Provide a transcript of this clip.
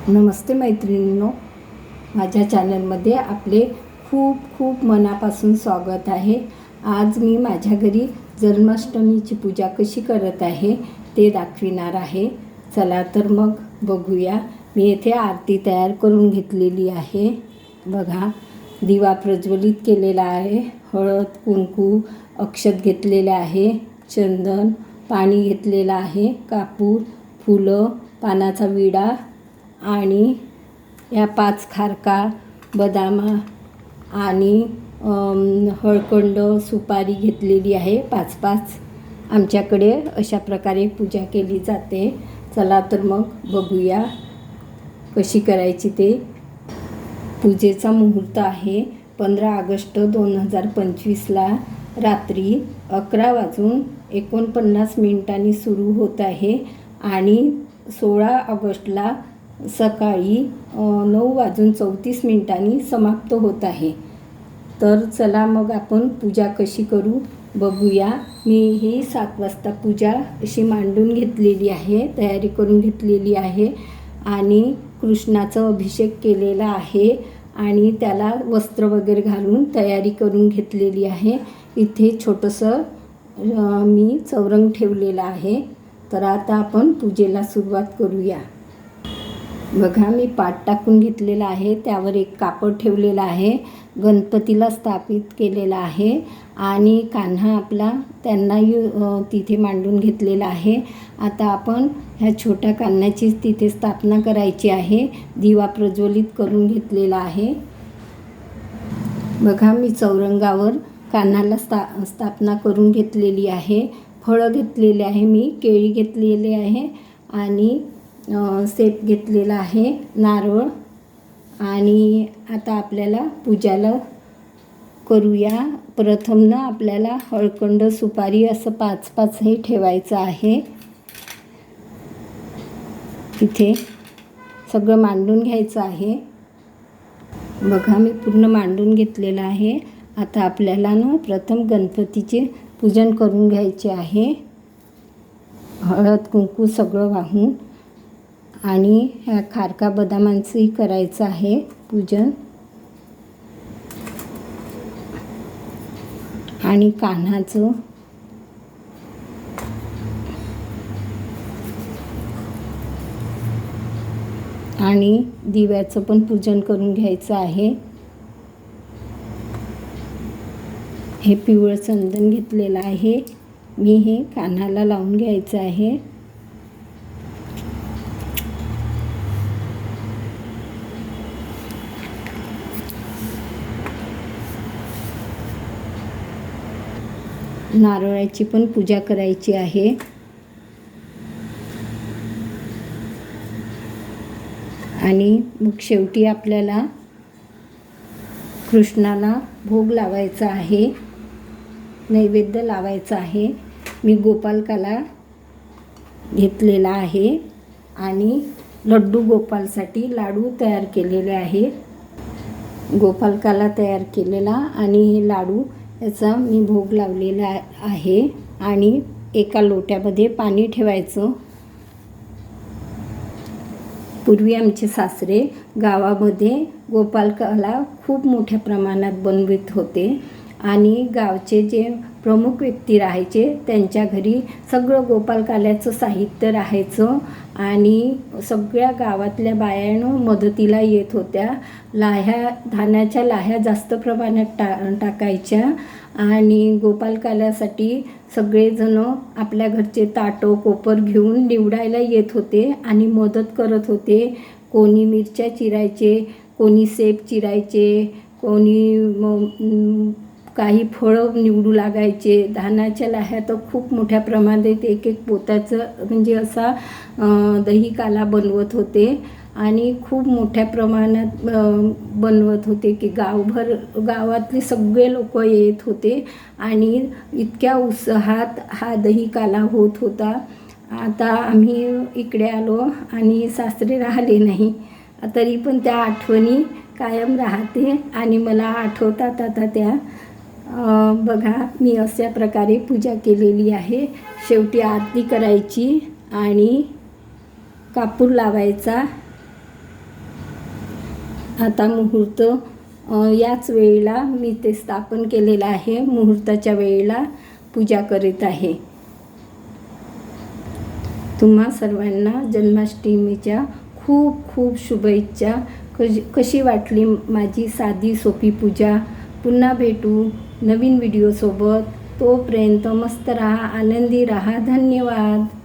नमस्ते मैत्रिणींनो, माझ्या चॅनलमध्ये आपले खूप खूप मनापासून स्वागत आहे। आज मी माझ्या घरी जन्माष्टमीची पूजा कशी करत आहे ते दाखविणार आहे। चला तर मग बघूया। मी येथे आरती तयार करून घेतलेली आहे। बघा, दिवा प्रज्वलित केलेला आहे, हळद कुंकू अक्षत घेतलेले आहे, चंदन पाणी घेतलेलं आहे, कापूर फुलं पानाचा विडा आणि या 5 खारका बदाम आणि हळकुंड सुपारी घेतलेली आहे। 5 आमच्याकडे अशा प्रकारे पूजा केली जाते। चला तर मग बघूया कशी करायची ते। पूजेचा मुहूर्त आहे 15 ऑगस्ट 2025ला रात्री 11:49 सुरू होत आहे आणि 16 ऑगस्टला सकाळी 9:34 समाप्त होत आहे। तर चला मग आपण पूजा कशी करू बघूया। मी ही 7 वाजता पूजा अशी मांडून घेतलेली आहे, तयारी करून घेतलेली आहे आणि कृष्णाचा अभिषेक केलेला आहे आणि त्याला वस्त्र वगैरे घालून तयारी करून घेतलेली आहे। इथे छोटंसं मी चौरंग ठेवलेलं आहे। तर आता आपण पूजेला सुरुवात करूया। बघा, मी पाट टाकून घेतलेला आहे, त्यावर एक कापड ठेवलेला आहे, गणपतीला स्थापित केलेला आहे आणि कान्हा आपला त्यांना तिथे मांडून घेतलेला आहे। आता आपण ह्या छोट्या कान्हाची तिथे स्थापना करायची आहे। दिवा प्रज्वलित करून घेतलेला आहे। बघा, मी चौरंगावर कान्हाला स्थापना करून घेतलेली आहे। फळं घेतलेले आहे, मी केळी घेतलेले आहे आणि सेब घेतलेला आहे, नारळ। आणि आता आपल्याला पूजाला करूया। प्रथम ना आपल्याला हळकुंड सुपारी असं 5 हे ठेवायचं आहे। इथे सगळं मांडून घ्यायचं आहे। बघा, मी पूर्ण मांडून घेतलेलं आहे। आता आपल्याला ना प्रथम गणपतीचे पूजन करून घ्यायचे आहे, हळद कुंकू सगळं वाहून, आणि ह्या खारका बदामांचंही करायचं आहे पूजन। आणि कान्हाचं आणि दिव्याचं पण पूजन करून घ्यायचं आहे। हे पिवळं चंदन घेतलेलं आहे, मी हे कान्हाला लावून घ्यायचं आहे। नारळाची पण पूजा करायची आहे। आणि मग शेवटी आपल्याला कृष्णाला भोग लावायचा आहे, नैवेद्य लावायचा आहे। मी गोपालकाला घेतलेला आहे आणि लड्डू गोपालसाठी लाडू तयार केलेले आहे। गोपालकाला तयार केलेला आणि हे लाडू याचा मी भोग लावलेला आहे। आणि एका लोट्यामध्ये पाणी ठेवायचं। पूर्वी आमचे सासरे गावामध्ये गोपालकाला खूप मोठ्या प्रमाणात बनवित होते आणि गावचे जे प्रमुख व्यक्ती राहायचे त्यांच्या घरी सगळं गोपालकाल्याचं साहित्य राहायचं आणि सगळ्या गावातल्या बायानं मदतीला येत होत्या। धान्याच्या लाह्या जास्त प्रमाणात टाकायच्या आणि गोपालकाल्यासाठी सगळेजण आपल्या घरचे ताटं कोपर घेऊन निवडायला येत होते आणि मदत करत होते। कोणी मिरच्या चिरायचे, कोणी सेब चिरायचे, कोणी काही फळं निवडू लागायचे। धानाच्या लाह्या तर खूप मोठ्या प्रमाणात एक पोत्याचं म्हणजे असा दही काला बनवत होते आणि खूप मोठ्या प्रमाणात बनवत होते की गावातले सगळे लोक येत होते आणि इतक्या उत्साहात हा दही काला होत होता। आता आम्ही इकडे आलो आणि सासरे राहिले नाही, तरी पण त्या आठवणी कायम राहते आणि मला आठवतात आता त्या। बघा, मी अशा प्रकारे पूजा केलेली आहे। शेवटी आरती करायची आणि कापूर लावायचा आता मुहूर्त याच वेळेला मी ते स्थापन केलेलं आहे. मुहूर्ताच्या वेळेला पूजा करीत आहे. तुम्हा सर्वांना जन्माष्टमीच्या खूप खूप शुभेच्छा. कशी वाटली माझी साधी सोपी पूजा. पुन्हा भेटू नवीन व्हिडिओसोबत. तोपर्यंत मस्त राहा, आनंदी राहा. धन्यवाद.